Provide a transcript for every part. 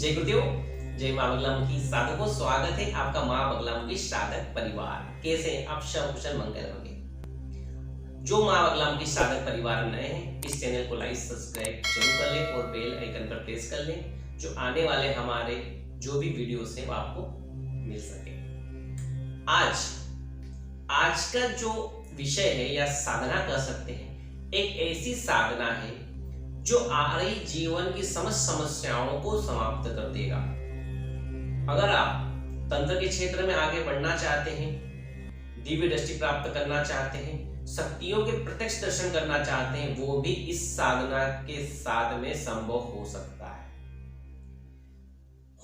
जय गुरुदेव, जय माँ बगलामुखी साधकों। स्वागत है आपका माँ बगलामुखी साधक परिवार। कैसे हैं आप? सब कुशल मंगल होंगे। जो माँ बगलामुखी साधक परिवार नए हैं, इस चैनल को लाइक सब्सक्राइब जरूर कर लें और बेल आइकन पर प्रेस कर लें, जो आने वाले हमारे जो भी वीडियोस हैं वो आपको मिल सके। आज का जो विषय है या साधना कह सकते हैं, एक ऐसी साधना है जो आ रही जीवन की समस्त समस्याओं को समाप्त कर देगा। अगर आप तंत्र के क्षेत्र में आगे बढ़ना चाहते हैं, दिव्य दृष्टि प्राप्त करना चाहते हैं, शक्तियों के प्रत्यक्ष दर्शन करना चाहते हैं, वो भी इस साधना के साथ में संभव हो सकता है।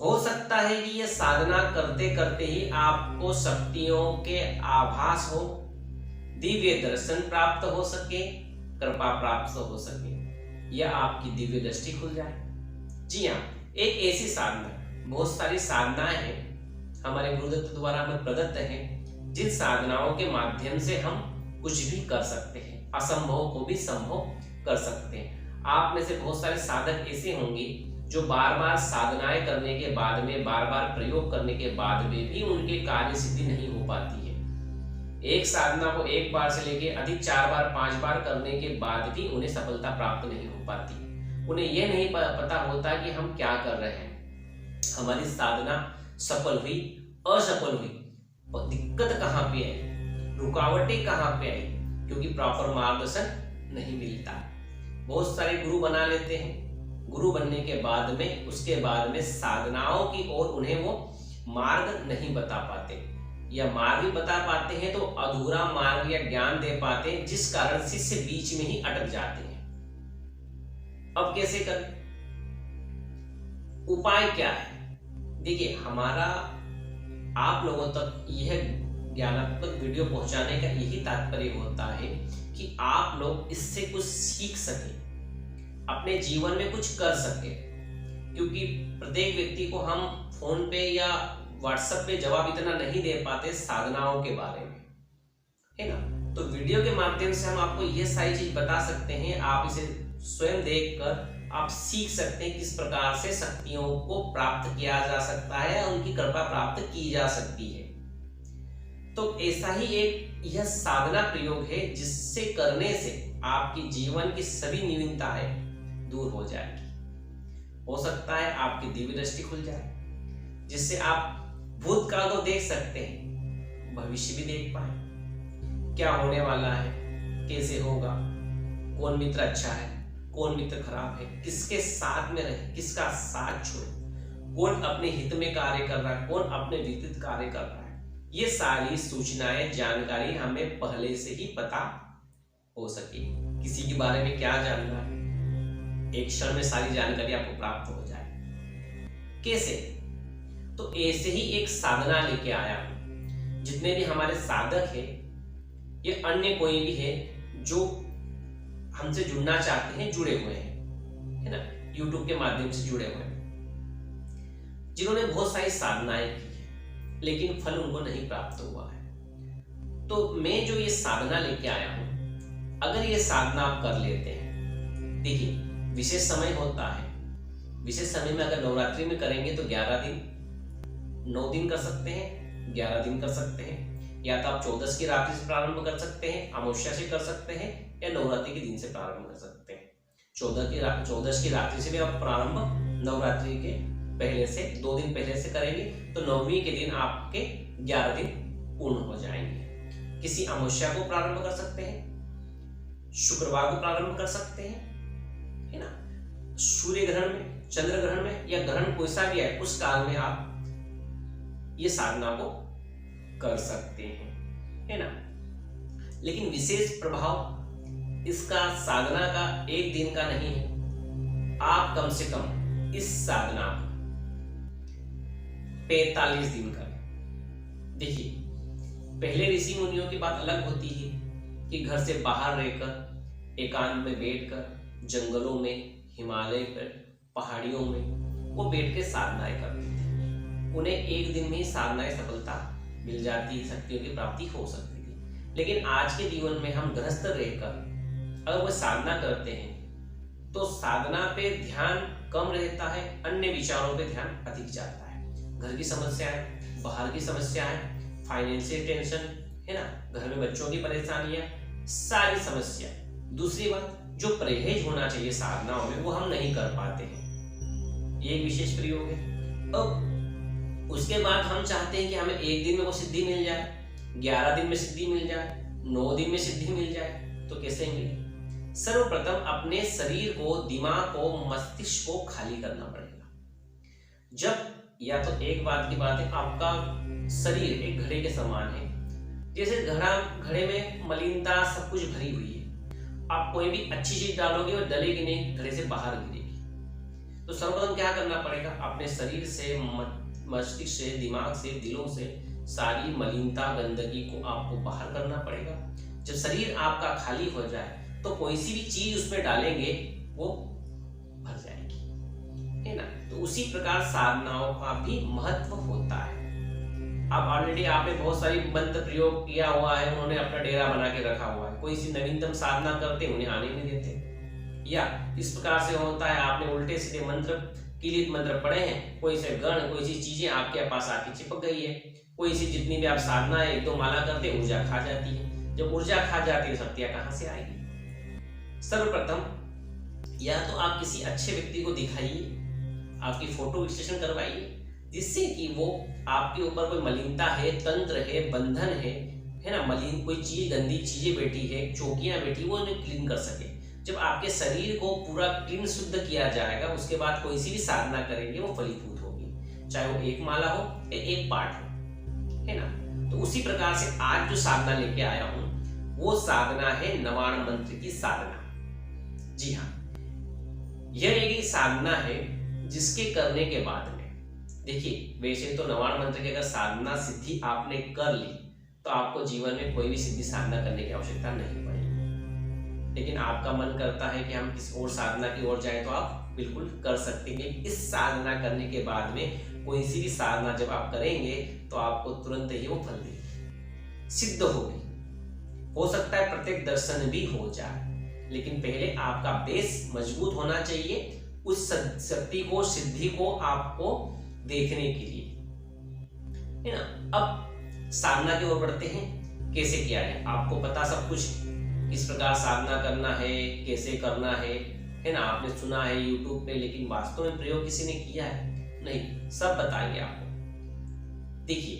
हो सकता है कि यह साधना करते करते ही आपको शक्तियों के आभास हो, दिव्य दर्शन प्राप्त हो सके, कृपा प्राप्त हो सके, या आपकी दिव्य दृष्टि खुल जाए। जी हाँ, एक ऐसी साधना, बहुत सारी साधनाएं हैं हमारे गुरुदत्त द्वारा हमें प्रदत्त हैं, जिन साधनाओं के माध्यम से हम कुछ भी कर सकते हैं, असंभव को भी संभव कर सकते हैं। आप में से बहुत सारे साधक ऐसे होंगे जो बार बार साधनाएं करने के बाद में, बार बार प्रयोग करने के बाद में भी उनके कार्य सिद्धि नहीं हो पाती है। एक साधना को एक बार से लेके अधिक 4 बार 5 बार करने के बाद भी उन्हें सफलता प्राप्त नहीं हो पाती। उन्हें यह नहीं पता होता कि हम क्या कर रहे हैं, हमारी साधना सफल हुई असफल हुई, और दिक्कत कहाँ पे आई, रुकावटें कहाँ पे आई, क्योंकि प्रॉपर मार्गदर्शन नहीं मिलता। बहुत सारे गुरु बना लेते हैं, गुरु बनने के बाद में, उसके बाद में साधनाओं की ओर उन्हें वो मार्ग नहीं बता पाते, या मार्ग भी बता पाते हैं तो अधूरा मार्ग या ज्ञान दे पाते हैं, जिस कारण शिष्य बीच में ही अटक जाते हैं। अब कैसे करें? उपाय क्या है? देखिए, हमारा आप लोगों तक यह ज्ञानात्मक वीडियो पहुंचाने का यही तात्पर्य होता है कि आप लोग इससे कुछ सीख सके, अपने जीवन में कुछ कर सके। क्योंकि प्रत्येक व्यक्ति को हम फोन पे या व्हाट्सएप पे जवाब इतना नहीं दे पाते साधनाओं के बारे में, है ना। तो वीडियो के माध्यम से हम आपको ये सारी चीज बता सकते हैं। आप इसे स्वयं देखकर आप सीख सकते हैं किस प्रकार से शक्तियों को प्राप्त किया जा सकता है, उनकी कृपा प्राप्त की जा सकती है। तो ऐसा ही एक यह साधना प्रयोग है, जिससे करने से आपकी जीवन की सभी न्यूनताएं दूर हो जाएगी। हो सकता है आपकी दिव्य दृष्टि खुल जाए, जिससे आप भूतकाल को देख सकते हैं, भविष्य भी देख पाए, क्या होने वाला है, कैसे होगा, कौन मित्र अच्छा है, कौन मित्र खराब है, किसके साथ में रहे, किसका साथ छोड़े, कौन अपने हित में कार्य कर रहा है, कौन अपने विपरीत कार्य कर रहा है। ये सारी सूचनाएं, जानकारी हमें पहले से ही पता हो सके। किसी के बारे में क्या जानना है, एक क्षण में सारी जानकारी आपको प्राप्त हो जाए। कैसे? तो ऐसे ही एक साधना लेके आया हूं। जितने भी हमारे साधक हैं, ये अन्य कोई भी है जो हमसे जुड़ना चाहते हैं, जुड़े हुए हैं, है ना, YouTube के माध्यम से जुड़े हुए हैं, जिन्होंने बहुत सारी साधनाएं की है, लेकिन फल उनको नहीं प्राप्त हुआ है। तो मैं जो ये साधना लेके आया हूं, अगर ये साधना आप कर लेते हैं, देखिए विशेष समय होता है। विशेष समय में अगर नवरात्रि में करेंगे तो 11 दिन, 9 दिन कर सकते हैं, 11 दिन कर सकते हैं, या तो आप 14 की रात्रि से प्रारंभ कर सकते हैं, अमावस्या से कर सकते हैं, या नवरात्रि के दिन से प्रारंभ कर सकते हैं। 14 की रात्रि से भी आप प्रारंभ नवरात्रि के पहले से 2 दिन पहले से करेंगे तो 9वीं के दिन आपके 11 दिन पूर्ण हो जाएंगे। किसी अमावस्या को प्रारंभ कर सकते हैं, शुक्रवार को प्रारंभ कर सकते हैं, है ना, सूर्य ग्रहण में, चंद्र ग्रहण में, या ग्रहण कोई सा भी है उस काल में आप ये साधना को कर सकते हैं, है ना। लेकिन विशेष प्रभाव इसका साधना का एक दिन का नहीं है। आप कम से कम इस साधना को 45 दिन करें। देखिए, पहले ऋषि मुनियों की बात अलग होती है कि घर से बाहर रहकर, एकांत में बैठकर, जंगलों में, हिमालय पर, पहाड़ियों में वो बैठ के साधनाएं करते थे। उन्हें एक दिन में ही साधनाएं सफलता मिल जाती, शक्तियों की प्राप्ति हो सकती थी। लेकिन आज के जीवन में हम गृहस्थ रहकर अगर वो साधना करते हैं तो साधना पे ध्यान कम रहता है, अन्य विचारों पे ध्यान अधिक जाता है। घर की समस्याएं, बाहर की समस्याएं, फाइनेंशियल टेंशन, है ना, घर में बच्चों की परेशानियां, सारी समस्या। दूसरी बात, जो परहेज होना चाहिए साधनाओं में वो हम नहीं कर पाते हैं, ये एक विशेष प्रयोग है। अब उसके बाद हम चाहते हैं कि हमें एक दिन में वो सिद्धि मिल जाए, 11 दिन में सिद्धि मिल जाए, 9 दिन में सिद्धि मिल जाए, तो कैसे मिले? सर्वप्रथम अपने शरीर को, दिमाग को, मस्तिष्क को खाली करना पड़ेगा। जब, या तो एक बात की बात है, आपका शरीर एक घड़े के समान है, जैसे घड़े में मलिनता सब कुछ भरी हुई है, आप कोई भी अच्छी चीज डालोगे और डलेगी नहीं, घड़े से बाहर गिरेगी। तो सर्वप्रथम क्या करना पड़ेगा? अपने शरीर से, मस्तिष्क से, दिमाग से, दिलों से सारी मलिनता, गंदगी को आपको बाहर करना पड़ेगा। जब शरीर आपका खाली हो जाए तो कोई सी भी चीज उसमें डालेंगे वो भर जाएगी, है ना। तो उसी प्रकार साधनाओं का भी महत्व होता है। अब ऑलरेडी आपने बहुत सारी मंत्र प्रयोग किया हुआ है, उन्होंने अपना डेरा बना के रखा हुआ है, कोई सी नवीनतम साधना करते उन्हें आने नहीं देते। या इस प्रकार से होता है, आपने उल्टे सीधे मंत्र, कीलित मंत्र पढ़े हैं, कोई से गण, कोई सी चीजें आपके पास आके चिपक गई है, कोई सी जितनी भी आप साधना है, 1-2 माला करते ऊर्जा खा जाती है। जब ऊर्जा खा जाती है, शक्तियां कहाँ से आएगी? सर्वप्रथम या तो आप किसी अच्छे व्यक्ति को दिखाइए, आपकी फोटो विश्लेषण करवाइए, जिससे कि वो आपके ऊपर कोई मलिनता है, तंत्र है, बंधन है ना, मलिन कोई चीज, गंदी चीजें बैठी है, चौकियां बैठी, वो उन्हें क्लीन कर सके। जब आपके शरीर को पूरा क्लीन, शुद्ध किया जाएगा, उसके बाद कोई सी भी साधना करेंगे वो फलीभूत होगी, चाहे वो 1 माला हो या 1 पाठ हो, है ना। तो उसी प्रकार से आज जो साधना लेके आया हूं वो साधना है नवाण मंत्र की साधना। जी हाँ, यह एक साधना है जिसके करने के बाद में, देखिए, वैसे तो नवाण मंत्र की अगर साधना सिद्धि आपने कर ली तो आपको जीवन में कोई भी सिद्धि साधना करने की आवश्यकता नहीं पड़ेगी। लेकिन आपका मन करता है कि हम किस और साधना की ओर जाएं, तो आप बिल्कुल कर सकते हैं। इस साधना करने के बाद में कोई सी भी साधना जब आप करेंगे तो आपको तुरंत ही वो फल देगी, सिद्ध होगी। हो सकता है प्रत्येक दर्शन भी हो जाए, लेकिन पहले आपका बेस मजबूत होना चाहिए उस शक्ति को, सिद्धि को आपको देखने के लिए, है ना। अब साधना की ओर बढ़ते हैं। कैसे किया है आपको पता सब कुछ, किस प्रकार साधना करना है, कैसे करना है ना। आपने सुना है YouTube पे, लेकिन वास्तव में प्रयोग किसी ने किया है? नहीं, सब बताएंगे आपको। देखिए,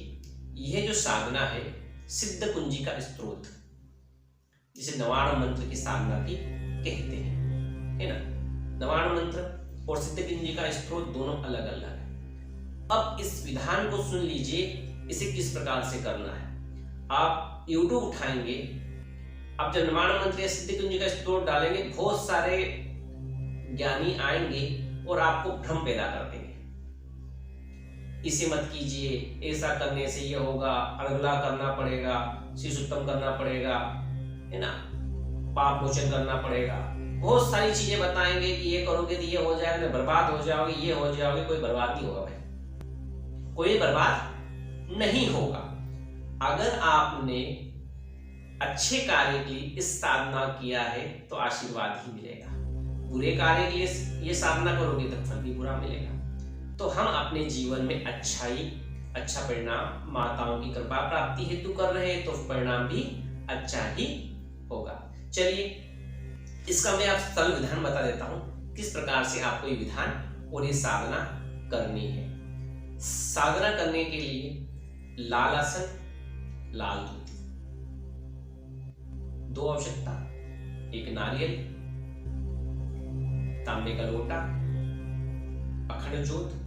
यह जो साधना है सिद्ध कुंजी का स्त्रोत, जिसे नवाण मंत्र की साधना भी कहते हैं, है ना। नवाण मंत्र और सिद्ध कुंजी का स्त्रोत दोनों अलग अलग है। अब इस विधान को सुन लीजिए, इसे किस प्रकार से करना है। आप YouTube उठाएंगे, अब जब नवाण मंत्र या सिद्ध कुंजी का स्त्रोत डालेंगे, बहुत सारे ज्ञानी आएंगे और आपको भ्रम पैदा कर देंगे। इसे मत कीजिए, ऐसा करने से ये होगा, अड़गला करना पड़ेगा, शिशुत्तम करना पड़ेगा, है ना, पाप मोचन करना पड़ेगा। बहुत सारी चीजें बताएंगे कि ये करोगे तो ये हो जाएगा, बर्बाद हो जाओगे, ये हो जाओगे। कोई बर्बाद नहीं होगा भाई, कोई बर्बाद नहीं होगा। अगर आपने अच्छे कार्य के लिए इस साधना किया है तो आशीर्वाद ही मिलेगा, बुरे कार्य के लिए ये साधना करोगे तो फल भी बुरा मिलेगा। तो हम अपने जीवन में अच्छा परिणाम, माताओं की कृपा प्राप्ति हेतु कर रहे हैं, तो परिणाम भी अच्छा ही होगा। चलिए, इसका मैं आप सरल विधान बता देता हूं, किस प्रकार से आपको ये विधान और ये साधना करनी है। साधना करने के लिए लाल आसन, लाल धोती, 2 आवश्यकता, 1 नारियल, तांबे का लोटा, अखंड ज्योत।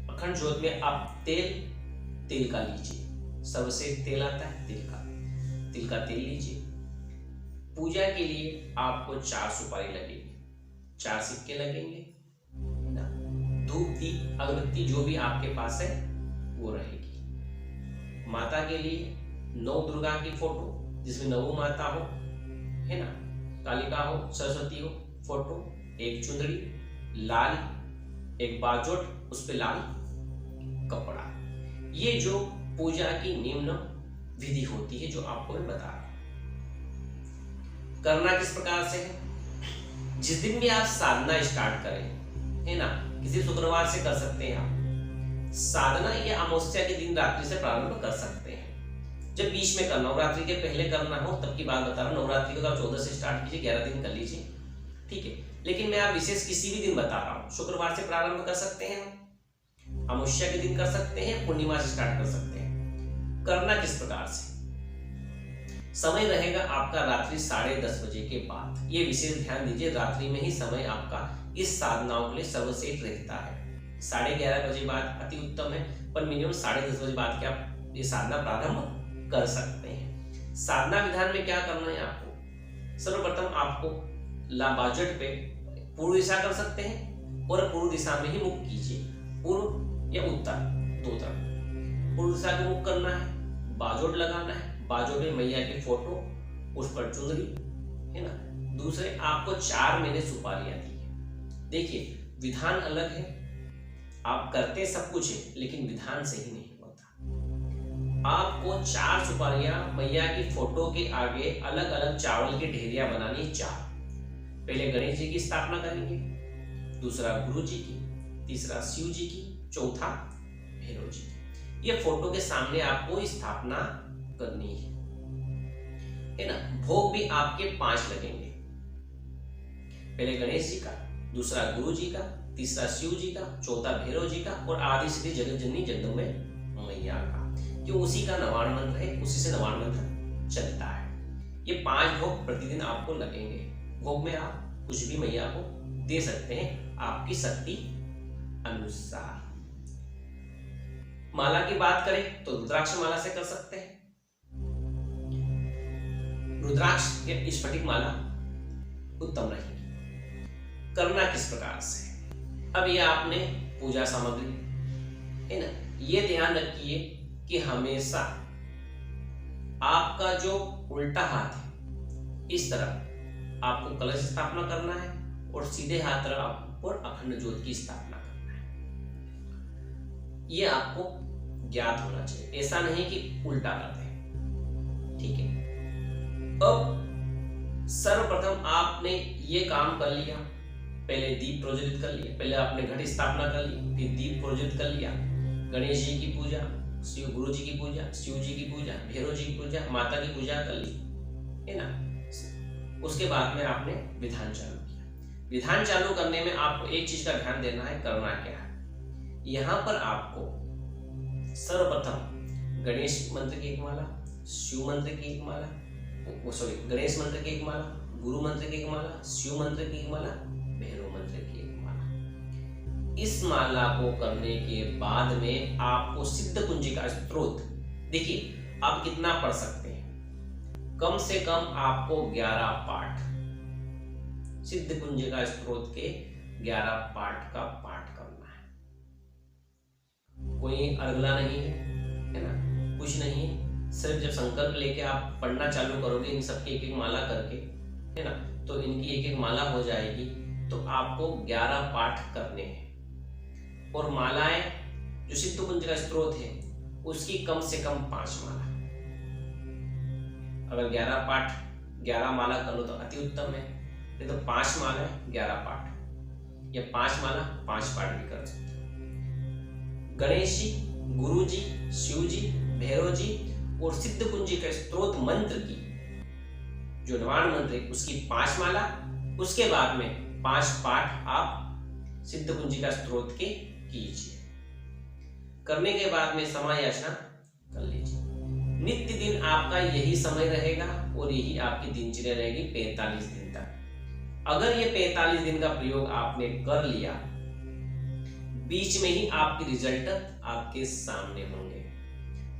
अखंड ज्योत में आप तेल का लीजिए, सबसे तेल आता है, तिल का तेल लीजिए। पूजा के लिए आपको 4 सुपारी लगेगी, 4 सिक्के लगेंगे, धूप, दीप, अगरबत्ती जो भी आपके पास है वो रहेगी। माता के लिए 9 दुर्गा की फोटो, जिसमें 9 माता हो, है ना, कालिका हो, सरस्वती हो, फोटो, 1 चुंदड़ी, लाल, 1 बाजोट, उस पे लाल कपड़ा। ये जो पूजा की निम्न विधि होती है, जो आपको मैं बता रहा हूं। करना किस प्रकार से है? जिस दिन भी आप साधना स्टार्ट करें, है ना, किसी शुक्रवार से कर सकते हैं आप। साधना ये अमावस्या के दिन रात्रि से प्रारंभ कर सकते हैं। जब बीच में करना, नवरात्रि के पहले करना हो तब की बात बता रहा हूँ। नवरात्रि को तो 14 से स्टार्ट कीजिए, 11 दिन कर लीजिए, ठीक है। लेकिन मैं आप विशेष किसी भी दिन बता रहा हूँ। शुक्रवार से प्रारंभ कर सकते हैं, अमावस्या के दिन कर सकते हैं, पूर्णिमा से स्टार्ट कर सकते हैं। करना किस प्रकार से, समय रहेगा आपका रात्रि 10:30 बजे के बाद। ये विशेष ध्यान दीजिए, रात्रि में ही समय आपका इस साधनाओं के लिए सर्वश्रेष्ठ रहता है। 11:30 बजे बाद अति उत्तम है, पर मिनिमम 10:30 बजे बाद के आप ये साधना प्रारंभ कर सकते हैं। साधना विधान में क्या करना है आपको, सर्वप्रथम आपको बाजट पे पूर्व दिशा कर सकते हैं और पूर्व दिशा में ही मुख कीजिए, पूर्व या उत्तर, दो तरफ। पूर्व दिशा के मुख करना है, बाजोट लगाना है, बाजोट में मैया की फोटो, उस पर चुनरी, है ना। दूसरे आपको 4 महीने सुपारियां दी है। देखिए विधान अलग है, आप करते सब कुछ है लेकिन विधान सही नहीं होता। आपको 4 सुपारियां मैया की फोटो के आगे अलग अलग चावल की ढेरियां बनानी है, 4। पहले गणेश जी की स्थापना करेंगे, दूसरा गुरु जी की, तीसरा शिव जी की, चौथा भैरव जी की। ये फोटो के सामने आपको स्थापना करनी है ना। भोग भी आपके 5 लगेंगे, पहले गणेश जी का, दूसरा गुरु जी का, तीसरा शिव जी का, चौथा भैरव जी का और आदि श्री जगत जननी जगदम्बा मैया का। क्यों, उसी का नवाण मंत्र है, उसी से नवाण मंत्र चलता है। ये 5 भोग प्रतिदिन आपको लगेंगे। भोग में आप कुछ भी मैया को दे सकते हैं आपकी शक्ति अनुसार। माला की बात करें तो रुद्राक्ष माला से कर सकते हैं। रुद्राक्ष या स्फटिक माला उत्तम रहेगी। करना किस प्रकार से, अब ये आपने पूजा सामग्री, है ना, ये ध्यान रखिए कि हमेशा आपका जो उल्टा हाथ है इस तरफ आपको कलश स्थापना करना है और सीधे हाथ तरफ और अखंड ज्योत की स्थापना करना है। ये आपको ज्ञात होना चाहिए, ऐसा नहीं कि उल्टा कर दें, ठीक है। अब सर्वप्रथम आपने ये काम कर लिया, पहले दीप प्रज्वलित कर लिया, पहले आपने घट स्थापना कर ली, फिर दीप प्रज्वलित कर लिया, गणेश जी की पूजा, शिव गुरु जी की पूजा, शिव जी की पूजा, भैरव जी की पूजा, माता की पूजा कर ली, है ना। उसके बाद में आपने विधान चालू किया। विधान चालू करने में आपको एक चीज का ध्यान देना है, करना क्या है। यहां पर आपको सर्वप्रथम गणेश मंत्र की एक माला, शिव मंत्र की एक माला, गणेश मंत्र की एक माला, गुरु मंत्र की एक माला, शिव मंत्र की एक माला, भैरव मंत्र की एक माला। इस माला को करने के बाद में आपको सिद्ध कुंजिका स्त्रोत, देखिए आप कितना पढ़ सकते हैं, कम से कम आपको 11 पाठ, सिद्ध कुंजिका स्त्रोत के 11 पाठ का पाठ करना है। कोई अगला नहीं है ना, कुछ नहीं है, सिर्फ जब संकल्प लेके आप पढ़ना चालू करोगे इन सबकी एक एक माला करके, है ना, तो इनकी एक एक माला हो जाएगी। तो आपको 11 पाठ करने हैं और मालाएं जो सिद्ध कुंजिका स्त्रोत है उसकी कम से कम 5 माला। अगर 11 पाठ 11 माला कर लो तो अति उत्तम है, नहीं तो 5 माला 11 पाठ या 5 माला 5 पाठ भी कर सकते हैं। गणेश जी, गुरु जी, शिव जी, भैरव जी और सिद्ध कुंजिका स्त्रोत मंत्र की जो नवाण मंत्र है उसकी 5 माला, उसके बाद में 5 पाठ आप सिद्ध कुंजिका स्त्रोत के कीजिए। करने के बाद में समय याचना कर लीजिए। नित्य दिन आपका यही समय रहेगा और यही आपकी दिनचर्या रहेगी 45 दिन तक। अगर ये 45 दिन का प्रयोग आपने कर लिया, बीच में ही आपके रिजल्ट आपके सामने होंगे।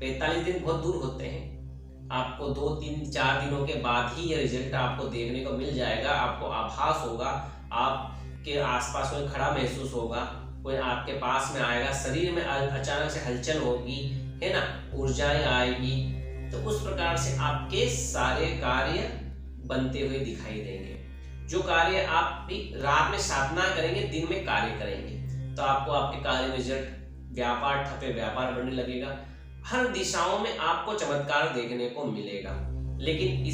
45 दिन बहुत दूर होते हैं, आपको 2, 3, 4 दिनों के बाद ही ये रिजल्ट आपको देखने को मिल जाएगा। आपको आभास होगा, आपके आसपास कोई खड़ा महसूस होगा, कोई आपके पास में आएगा, शरीर में अचानक से हलचल होगी, है ना, ऊर्जाएं आएगी। तो उस प्रकार से आपके सारे कार्य बनते हुए दिखाई देंगे। जो कार्य आप भी रात में साधना करेंगे, दिन में कार्य करेंगे, तो आपको आपके कार्य रिजल्ट, व्यापार ठपे व्यापार बढ़ने लगेगा। हर दिशाओं में आपको चमत्कार देखने को मिलेगा। लेकिन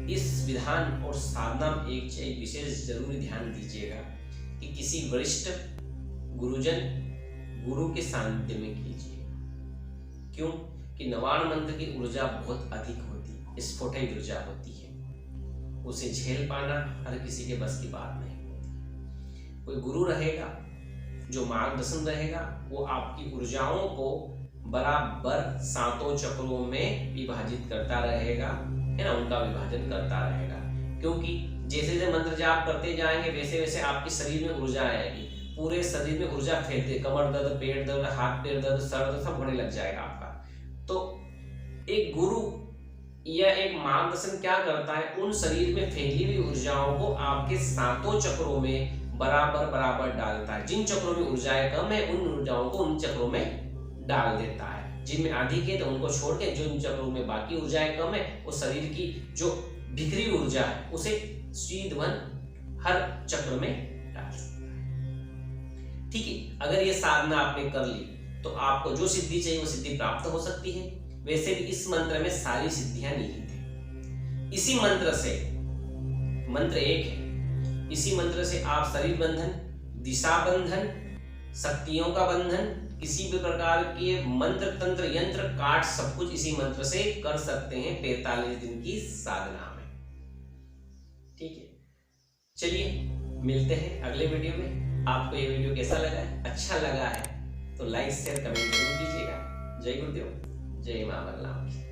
इस विधान और साधना में एक विशेष जरूरी ध्यान दीजिएगा कि किसी वरिष्ठ गुरुजन गुरु के सानिध्य में कीजिए। क्यों? कि नवाण मंत्र की ऊर्जा बहुत अधिक होती है, स्फोटक ऊर्जा होती है, उसे झेल पाना हर किसी के बस की बात नहीं होती। कोई गुरु रहेगा जो मार्गदर्शन रहेगा, वो आपकी ऊर्जाओं को बराबर 7 चक्रों में विभाजित करता रहेगा, है ना, उनका विभाजन करता रहेगा। क्योंकि जैसे जैसे मंत्र जाप करते जाएंगे वैसे वैसे आपके शरीर में ऊर्जा आएगी, पूरे शरीर में ऊर्जा फैलती, कमर दर्द, पेट दर्द, हाथ पैर दर्द, सर दर्द सब होने लग जाएगा आपका। तो एक गुरु या एक मार्गदर्शन क्या करता है, उन शरीर में फैली हुई ऊर्जाओं को आपके 7 चक्रों में बराबर बराबर डालता है। जिन चक्रों में ऊर्जाएं कम है उन ऊर्जाओं को उन चक्रों में डाल देता है, जिनमें अधिक है तो उनको छोड़ के जिन चक्रों में बाकी ऊर्जाएं कम है वो शरीर की जो बिखरी ऊर्जा है उसे सीधवन हर चक्र में डाल सकता है। ठीक है, अगर ये साधना आपने कर ली तो आपको जो सिद्धि चाहिए वो सिद्धि प्राप्त हो सकती है। वैसे भी इस मंत्र में सारी सिद्धियां निहित है। इसी मंत्र से, मंत्र एक है, इसी मंत्र से आप शरीर बंधन, दिशा बंधन, शक्तियों का बंधन, किसी भी प्रकार के मंत्र तंत्र यंत्र काट सब कुछ इसी मंत्र से कर सकते हैं 45 दिन की साधना में। ठीक है, चलिए मिलते हैं अगले वीडियो में। आपको ये वीडियो कैसा लगा है? अच्छा लगा है तो लाइक शेयर कमेंट जरूर कीजिएगा। जय गुरुदेव, जय मां बलराम की।